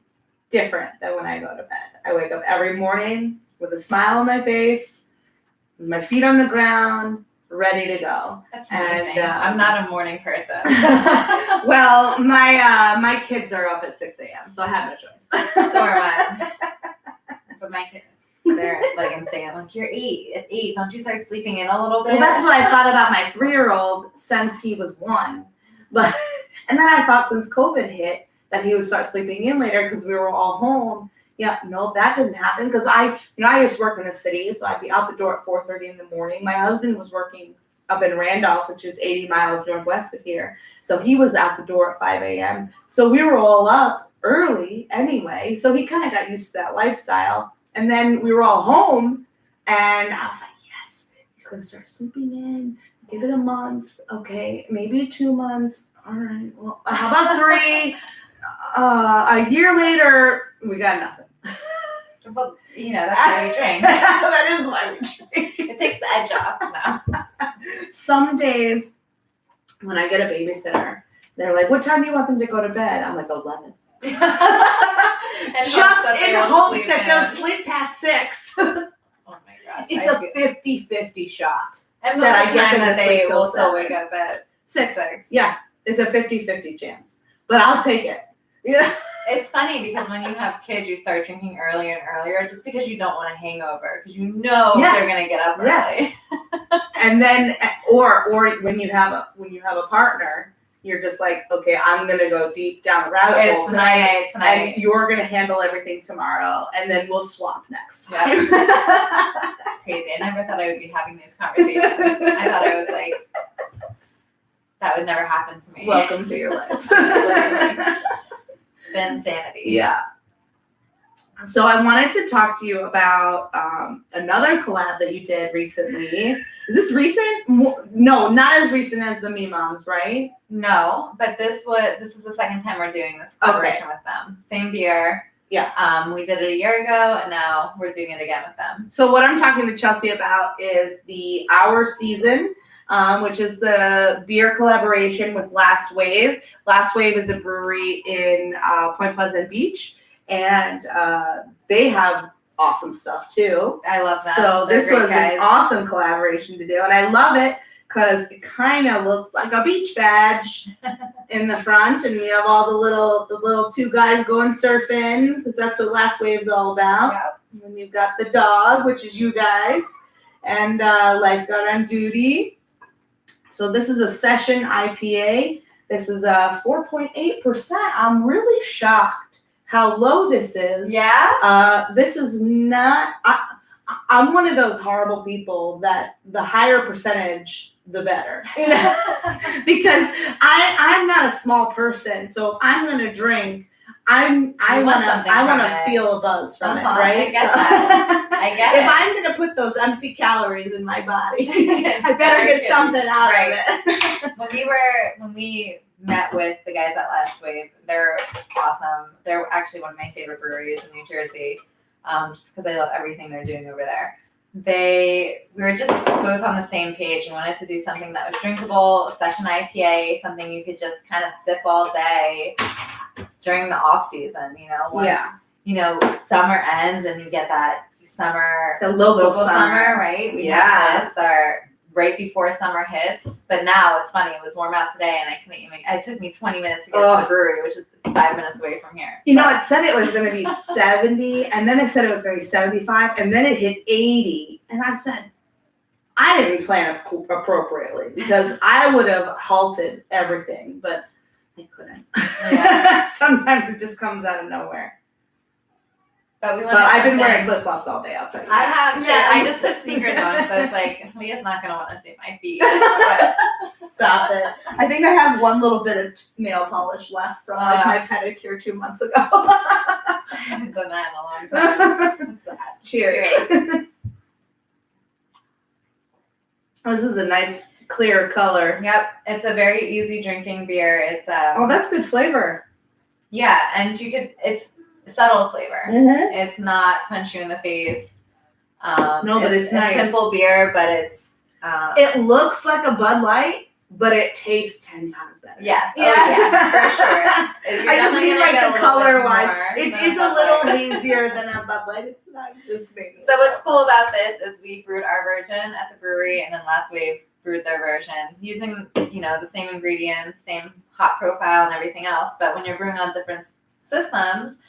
Speaker 1: different than when I go to bed. I wake up every morning with a smile on my face, with my feet on the ground, ready to go.
Speaker 2: That's amazing.
Speaker 1: And,
Speaker 2: I'm not a morning person.
Speaker 1: Well, my kids are up at 6 a.m., so I have no choice.
Speaker 2: So are mine. But my kids, they're like insane. I'm like, you're 8. At 8, don't you start sleeping in a little bit?
Speaker 1: Well, that's what I thought about my 3-year-old since he was 1. But and then I thought since COVID hit that he would start sleeping in later because we were all home. Yeah, no, that didn't happen because I used to work in the city, so I'd be out the door at 4:30 in the morning. My husband was working up in Randolph, which is 80 miles northwest of here, so he was out the door at 5 a.m. So we were all up early anyway, so he kind of got used to that lifestyle. And then we were all home, and I was like, yes, he's going to start sleeping in. Give it a month. Okay, maybe 2 months. All right, well, how about 3? A year later, we got nothing.
Speaker 2: Well, that's why we drink.
Speaker 1: That is why we drink.
Speaker 2: It takes the edge off now.
Speaker 1: Some days, when I get a babysitter, they're like, what time do you want them to go to bed? I'm like, 11. Just in hopes that they'll sleep past 6.
Speaker 2: Oh my gosh.
Speaker 1: It's a 50-50 shot.
Speaker 2: And most
Speaker 1: that
Speaker 2: of the time that they
Speaker 1: sleep till
Speaker 2: will still
Speaker 1: 7.
Speaker 2: wake up at
Speaker 1: 6.
Speaker 2: 6.
Speaker 1: Yeah, it's a 50-50 chance. But I'll take it. Yeah.
Speaker 2: It's funny because when you have kids, you start drinking earlier and earlier just because you don't want a hangover because they're gonna get up early.
Speaker 1: And then, or when you have a partner, you're just like, okay, I'm gonna go deep down the rabbit hole tonight, and you're gonna handle everything tomorrow, and then we'll swap next time.
Speaker 2: It's crazy. I never thought I would be having these conversations. I thought I was like, that would never happen to me.
Speaker 1: Welcome to your life.
Speaker 2: The insanity.
Speaker 1: Yeah. So I wanted to talk to you about another collab that you did recently. Is this recent? No, not as recent as the Me Moms, right?
Speaker 2: No, but this is the second time we're doing this collaboration with them. Same beer.
Speaker 1: Yeah.
Speaker 2: We did it a year ago, and now we're doing it again with them.
Speaker 1: So what I'm talking to Chelsey about is the Our Season, which is the beer collaboration with Last Wave. Last Wave is a brewery in Point Pleasant Beach, and they have awesome stuff too.
Speaker 2: I love that.
Speaker 1: So this was an awesome collaboration to do, and I love it because it kind of looks like a beach badge in the front, and you have all the little 2 guys going surfing because that's what Last Wave's all about.
Speaker 2: Yep.
Speaker 1: And then you've got the dog, which is you guys, and lifeguard on duty. So this is a session IPA. This is a 4.8%. I'm really shocked how low this is.
Speaker 2: Yeah?
Speaker 1: This is not. I'm one of those horrible people that the higher percentage, the better. Because I'm not a small person. So if I'm gonna drink, I want to feel a buzz from it, right?
Speaker 2: I get that. I get
Speaker 1: If I'm gonna put those empty calories in my body, I better get something out of it.
Speaker 2: When we met with the guys at Last Wave, they're awesome. They're actually one of my favorite breweries in New Jersey, just because I love everything they're doing over there. We were just both on the same page and wanted to do something that was drinkable, a session IPA, something you could just kind of sip all day during the off season, once summer ends and you get that summer,
Speaker 1: the local
Speaker 2: summer, right? We have this right before summer hits. But now it's funny, it was warm out today and it took me 20 minutes to get to the brewery, which is 5 minutes away from here.
Speaker 1: It said it was going to be 70 and then it said it was going to be 75 and then it hit 80. And I said, I didn't plan appropriately because I would have halted everything. But I couldn't.
Speaker 2: Yeah.
Speaker 1: Sometimes it just comes out of nowhere.
Speaker 2: But
Speaker 1: I've been wearing flip flops all day. I'll tell you.
Speaker 2: I have too.
Speaker 1: Yes.
Speaker 2: I just put sneakers on because I was like, Leah's not gonna want to see my feet.
Speaker 1: Stop it. I think I have one little bit of nail polish left from my pedicure 2 months ago.
Speaker 2: I haven't done that in a long time. What's that?
Speaker 1: Cheers. Oh, this is a nice clear color.
Speaker 2: Yep, it's a very easy drinking beer. It's
Speaker 1: Oh, that's good flavor.
Speaker 2: yeah, and it's subtle flavor.
Speaker 1: Mm-hmm.
Speaker 2: It's not punch you in the face.
Speaker 1: No, but it's nice.
Speaker 2: a simple beer, but it's
Speaker 1: It looks like a Bud Light, but it tastes 10 times better.
Speaker 2: yes,
Speaker 1: Yes.
Speaker 2: oh, yeah, for sure. You're
Speaker 1: I just
Speaker 2: definitely
Speaker 1: mean
Speaker 2: gonna get a
Speaker 1: like the
Speaker 2: little bit
Speaker 1: color wise.
Speaker 2: more
Speaker 1: It
Speaker 2: than
Speaker 1: is a
Speaker 2: Bud
Speaker 1: little
Speaker 2: Light.
Speaker 1: hazier than a Bud Light. It's not just me.
Speaker 2: So what's cool about this is we brewed our version at the brewery, and then last wave brewed their version using the same ingredients, same hop profile, and everything else. But when you're brewing on different systems,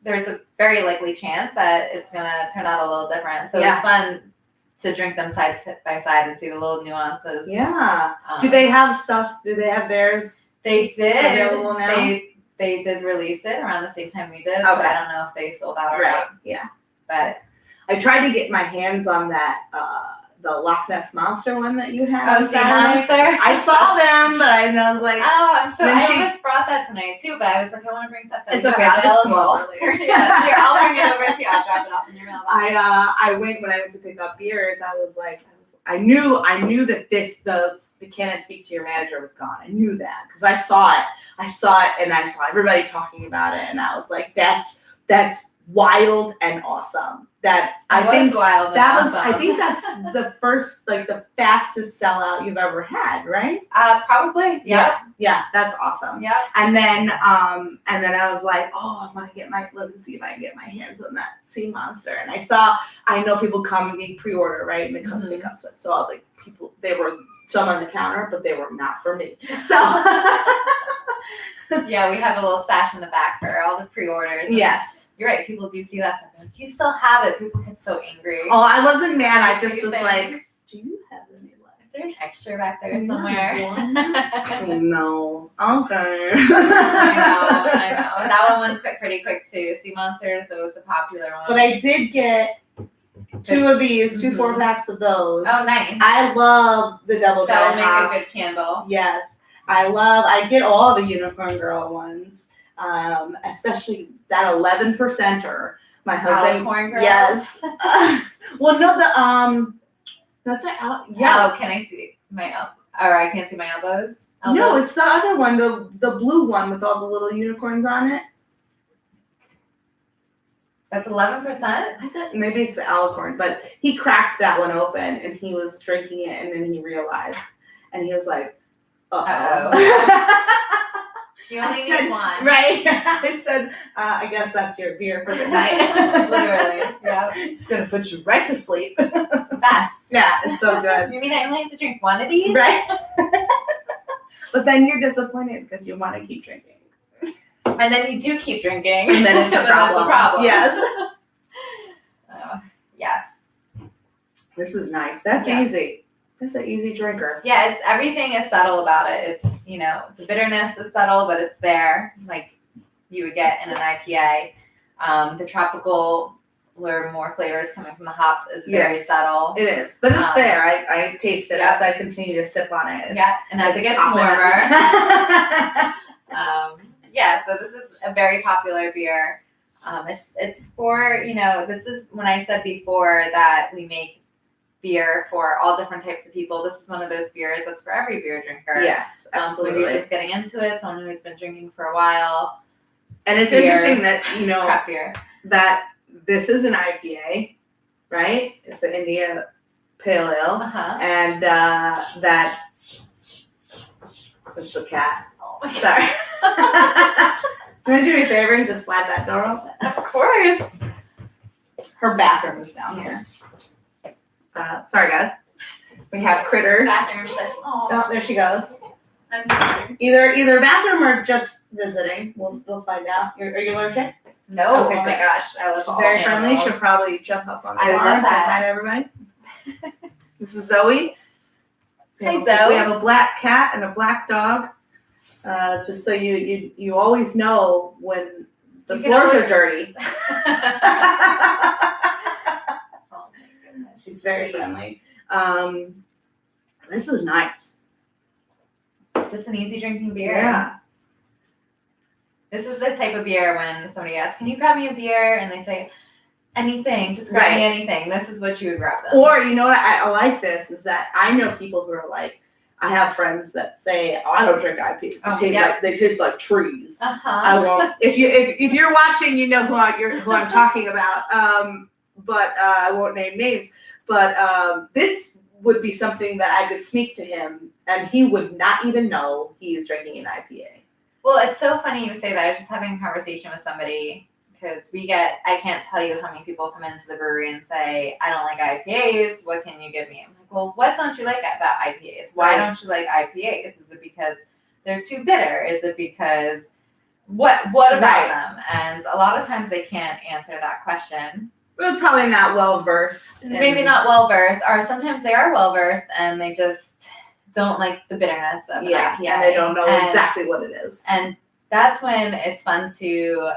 Speaker 2: there's a very likely chance that it's gonna turn out a little different. So it's fun to drink them side by side and see the little nuances.
Speaker 1: Yeah. Do they have stuff? Do they have theirs?
Speaker 2: They did.
Speaker 1: Available now?
Speaker 2: They did release it around the same time we did.
Speaker 1: Okay.
Speaker 2: So I don't know if they sold out or not.
Speaker 1: Yeah.
Speaker 2: But
Speaker 1: I tried to get my hands on that the Loch Ness Monster one that you had.
Speaker 2: sea monster.
Speaker 1: I saw them, but I was like,
Speaker 2: I almost brought that tonight too, but I was like, I want to bring stuff that's
Speaker 1: it's okay. I'll just come
Speaker 2: available.
Speaker 1: over later.
Speaker 2: Yeah, here, I'll bring it over to you. I'll drop it off in your mailbox.
Speaker 1: When I went to pick up beers, I knew that the can I speak to your manager was gone. I knew that because I saw it, and I saw everybody talking about it, and I was like, that's wild and awesome. I think that's the first, like, the fastest sellout you've ever had, right?
Speaker 2: Probably.
Speaker 1: Yeah, that's awesome.
Speaker 2: Yeah.
Speaker 1: And then I was like, oh, let me see if I can get my hands on that sea monster. And I know people come and they pre-order, right? And they come pick up stuff. So I was like, they were some on the counter, but they were not for me. So
Speaker 2: yeah, we have a little stash in the back for all the pre-orders.
Speaker 1: Yes.
Speaker 2: You're right. People do see that stuff. Like, you still have it. People get so angry.
Speaker 1: Oh, I wasn't mad. I just was like, do you have any left?
Speaker 2: Is there an extra back there somewhere?
Speaker 1: No. Okay.
Speaker 2: I know. That one went pretty quick too. Sea Monster, so it was a popular one.
Speaker 1: But I did get 2 of these, 2 4-packs of those.
Speaker 2: Oh, nice.
Speaker 1: I love the double
Speaker 2: That
Speaker 1: dry
Speaker 2: will
Speaker 1: hops.
Speaker 2: make a good candle.
Speaker 1: Yes. I get all the Unicorn Girl ones. Especially that 11%er. My husband.
Speaker 2: Alicorn Girls?
Speaker 1: Yes. Well, no, not the yeah.
Speaker 2: Oh, can I see my or I can't see my elbows?
Speaker 1: No, it's the other one, the blue one with all the little unicorns on it.
Speaker 2: That's 11%?
Speaker 1: I thought maybe it's the alicorn, but he cracked that one open and he was drinking it and then he realized and he was like, uh-oh.
Speaker 2: You only need one.
Speaker 1: Right. I said, I guess that's your beer for the night.
Speaker 2: Literally. Yeah.
Speaker 1: It's going to put you right to sleep.
Speaker 2: Best.
Speaker 1: Yeah, it's so good.
Speaker 2: You mean I only have to drink one of these?
Speaker 1: Right. But then you're disappointed because you want to keep drinking.
Speaker 2: And then you do keep drinking.
Speaker 1: And then it's a problem. Yes.
Speaker 2: Yes.
Speaker 1: This is nice. That's easy. That's an easy drinker.
Speaker 2: Yeah, everything is subtle about it. It's, the bitterness is subtle, but it's there, like you would get in an IPA. The tropical or more flavors coming from the hops is very subtle.
Speaker 1: It is, but it's there. I taste it as I continue to sip on it.
Speaker 2: And as it gets warmer. So this is a very popular beer. It's for, this is when I said before that we make beer for all different types of people. This is one of those beers that's for every beer drinker.
Speaker 1: Yes, absolutely.
Speaker 2: So you're just getting into it, someone who's been drinking for a while.
Speaker 1: And it's interesting that,
Speaker 2: craft beer.
Speaker 1: That this is an IPA, right? It's an India Pale Ale. And that, that's the cat.
Speaker 2: Oh my
Speaker 1: Sorry. You want to do me a favor and just slide that door open?
Speaker 2: Of course.
Speaker 1: Her bathroom is down here. Sorry, guys. We have critters. Oh, there she goes.
Speaker 2: I'm sorry.
Speaker 1: Either bathroom or just visiting. We'll find out. Are you allergic?
Speaker 2: No.
Speaker 1: Okay,
Speaker 2: oh my gosh. I love
Speaker 1: She's very friendly. She'll probably jump up on the bar and say hi to everybody. This is Zoe.
Speaker 2: Hi, Zoe.
Speaker 1: We have a black cat and a black dog. Just so you always know when the
Speaker 2: You can
Speaker 1: floors are
Speaker 2: always-
Speaker 1: dirty.
Speaker 2: Oh my goodness.
Speaker 1: She's very friendly. This is nice.
Speaker 2: Just an easy drinking beer.
Speaker 1: Yeah.
Speaker 2: This is the type of beer when somebody asks, "Can you grab me a beer?" and they say, "Anything, just grab me
Speaker 1: Right.
Speaker 2: anything." This is what you would grab them.
Speaker 1: Or you know what I like this is that I know people who are like, I have friends that say, "Oh, I don't drink IPAs.
Speaker 2: Oh,
Speaker 1: They taste like trees."
Speaker 2: Uh-huh.
Speaker 1: I won't. If you're watching, you know who I'm talking about. But I won't name names. But this would be something that I could sneak to him, and he would not even know he is drinking an IPA.
Speaker 2: Well, it's so funny you say that. I was just having a conversation with somebody because I can't tell you how many people come into the brewery and say, "I don't like IPAs. What can you give me?" I'm like, "Well, what don't you like about IPAs? Why
Speaker 1: Right.
Speaker 2: don't you like IPAs? Is it because they're too bitter? Is it because what about
Speaker 1: Right.
Speaker 2: them?" And a lot of times they can't answer that question.
Speaker 1: We're probably not well versed.
Speaker 2: Maybe not well versed, or sometimes they are well versed and they just don't like the bitterness of an IPA.
Speaker 1: and they don't know
Speaker 2: And-
Speaker 1: exactly what it is.
Speaker 2: And that's when it's fun to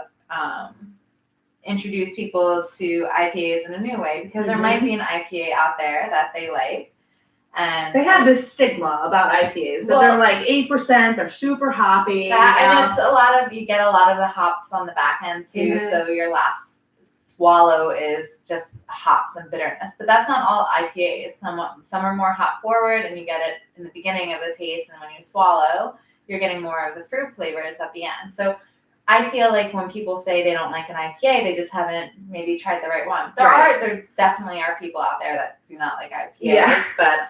Speaker 2: introduce people to IPAs in a new way, because there might be an IPA out there that they like. And
Speaker 1: They have this stigma about IPAs that they're like 8%, they're super hoppy.
Speaker 2: and it's you get a lot of the hops on the back end too,
Speaker 1: Mhm.
Speaker 2: so your last swallow is just hops and bitterness. But that's not all IPAs. Some are more hop forward, and you get it in the beginning of the taste, and when you swallow, you're getting more of the fruit flavors at the end. So I feel like when people say they don't like an IPA, they just haven't maybe tried the right one. There definitely are people out there that do not like IPAs, but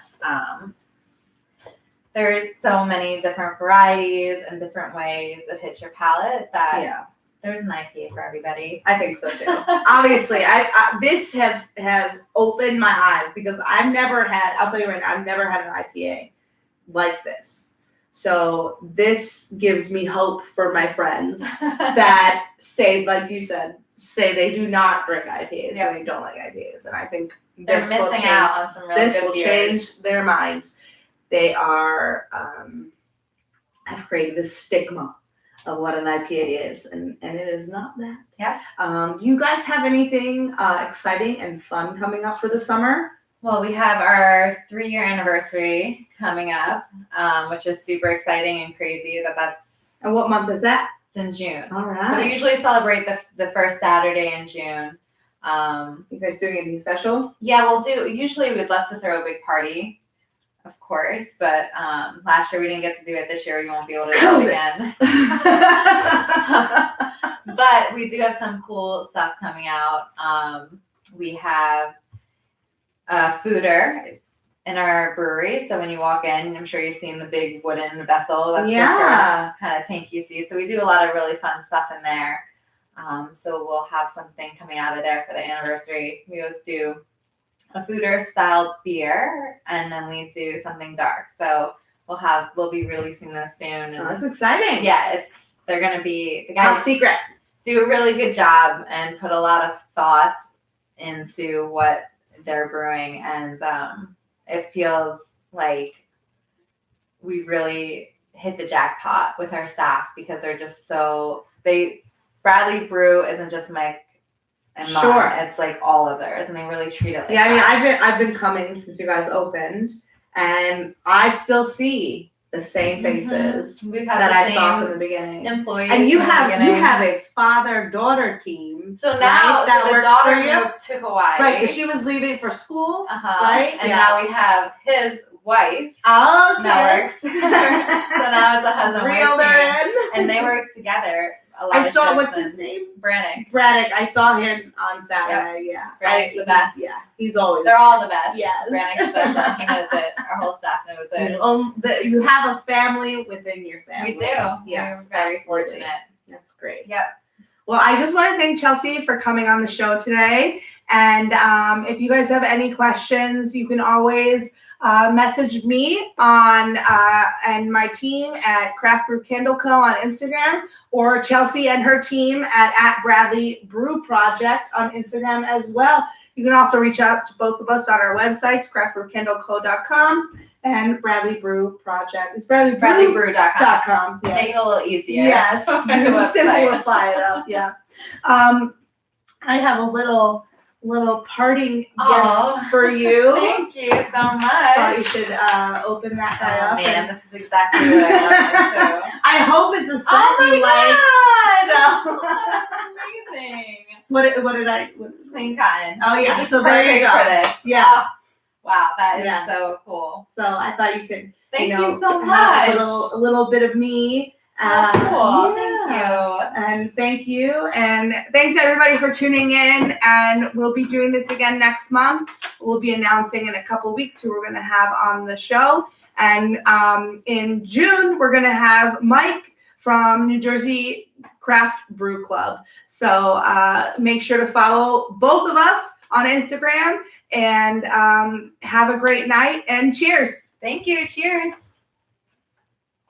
Speaker 2: there's so many different varieties and different ways it hits your palate that there's an IPA for everybody.
Speaker 1: I think so too. Obviously, this has opened my eyes because I've never had. I'll tell you right now, I've never had an IPA like this. So this gives me hope for my friends that say, like you said, they do not drink IPAs and they don't like IPAs, and I think
Speaker 2: They're missing out on some really
Speaker 1: this
Speaker 2: good
Speaker 1: will
Speaker 2: beers.
Speaker 1: change their minds. They are. I've created this stigma of what an IPA is, and it is not that.
Speaker 2: Yes.
Speaker 1: You guys have anything exciting and fun coming up for the summer?
Speaker 2: Well, we have our 3-year anniversary coming up, which is super exciting and crazy. That's
Speaker 1: And what month is that?
Speaker 2: it's in June.
Speaker 1: All right.
Speaker 2: So we usually celebrate the first Saturday in June.
Speaker 1: You guys doing anything special?
Speaker 2: Yeah, we'll do. Usually we'd love to throw a big party, of course, but last year we didn't get to do it. This year we won't be able to do it again. But we do have some cool stuff coming out. We have a foeder in our brewery. So when you walk in, I'm sure you've seen the big wooden vessel. That's the first kind of tank you see. So we do a lot of really fun stuff in there. So we'll have something coming out of there for the anniversary. We always do a foeder style beer, and then we do something dark. So we'll be releasing this soon. And
Speaker 1: Oh, that's exciting.
Speaker 2: yeah, they're gonna be the
Speaker 1: Top
Speaker 2: guys
Speaker 1: secret.
Speaker 2: do a really good job and put a lot of thoughts into what they're brewing, and it feels like we really hit the jackpot with our staff because they're just Bradley Brew isn't just Mike and mine.
Speaker 1: Sure.
Speaker 2: It's like all of theirs, and they really treat it like
Speaker 1: Yeah, I mean,
Speaker 2: that.
Speaker 1: I've been coming since you guys opened, and I still see the same faces
Speaker 2: We've had
Speaker 1: that
Speaker 2: the
Speaker 1: I
Speaker 2: same
Speaker 1: saw from the beginning.
Speaker 2: employees.
Speaker 1: And you
Speaker 2: from the
Speaker 1: have
Speaker 2: beginning.
Speaker 1: a father-daughter team.
Speaker 2: So now
Speaker 1: right, that
Speaker 2: the
Speaker 1: works
Speaker 2: daughter
Speaker 1: for you?
Speaker 2: moved to Hawaii.
Speaker 1: Right, because she was leaving for school.
Speaker 2: right? And
Speaker 1: Yeah.
Speaker 2: now we have his wife.
Speaker 1: Oh, okay.
Speaker 2: Now works. So now it's a husband-wife
Speaker 1: Reel her
Speaker 2: team.
Speaker 1: in.
Speaker 2: And they work together a lot
Speaker 1: I
Speaker 2: of
Speaker 1: saw,
Speaker 2: shifts
Speaker 1: what's
Speaker 2: and-
Speaker 1: his name?
Speaker 2: Braddock.
Speaker 1: Braddock. I saw him on Saturday. Yeah.
Speaker 2: Braddock's the best.
Speaker 1: Yeah, he's always.
Speaker 2: They're all the best.
Speaker 1: Yes.
Speaker 2: Braddock's special. He knows it. Our whole staff knows it.
Speaker 1: You have a family within your family.
Speaker 2: We do.
Speaker 1: Yeah,
Speaker 2: We're very
Speaker 1: absolutely.
Speaker 2: fortunate.
Speaker 1: That's great.
Speaker 2: Yep.
Speaker 1: Well, I just want to thank Chelsey for coming on the show today. And if you guys have any questions, you can always message me on and my team at Craft Brew Candle Co on Instagram, or Chelsey and her team at Bradley Brew Project on Instagram as well.
Speaker 3: You can also reach out to both of us on our websites, craftbrewcandleco.com and Bradley Brew Project. It's
Speaker 2: BradleyBrew.com.
Speaker 3: Yes.
Speaker 2: Make it a little easier.
Speaker 3: Yes.
Speaker 2: on the website.
Speaker 3: Simplify it up. Yeah. I have a little parting
Speaker 2: Aw.
Speaker 3: gift for you.
Speaker 2: Thank you so
Speaker 3: Thought you
Speaker 2: much.
Speaker 3: should open that guy
Speaker 2: Oh
Speaker 3: up.
Speaker 2: man,
Speaker 3: and
Speaker 2: this is exactly what I wanted too.
Speaker 3: I hope it's a scent
Speaker 2: Oh my
Speaker 3: you like.
Speaker 2: god!
Speaker 3: So
Speaker 2: That's amazing.
Speaker 3: what did I?
Speaker 2: Clean cotton.
Speaker 3: Oh yeah.
Speaker 2: Just
Speaker 3: So there you
Speaker 2: perfect
Speaker 3: go.
Speaker 2: for this.
Speaker 3: Yeah.
Speaker 2: Oh, wow, that is
Speaker 3: Yes.
Speaker 2: so cool.
Speaker 3: So I thought you could.
Speaker 2: Thank
Speaker 3: you
Speaker 2: you so
Speaker 3: have
Speaker 2: much.
Speaker 3: a little bit of me.
Speaker 2: Oh, cool.
Speaker 3: Yeah.
Speaker 2: Thank you.
Speaker 3: And thank you. And thanks everybody for tuning in. And we'll be doing this again next month. We'll be announcing in a couple weeks who we're going to have on the show. And in June, we're going to have Mike from New Jersey Craft Brew Club. So make sure to follow both of us on Instagram and have a great night and cheers.
Speaker 2: Thank you. Cheers.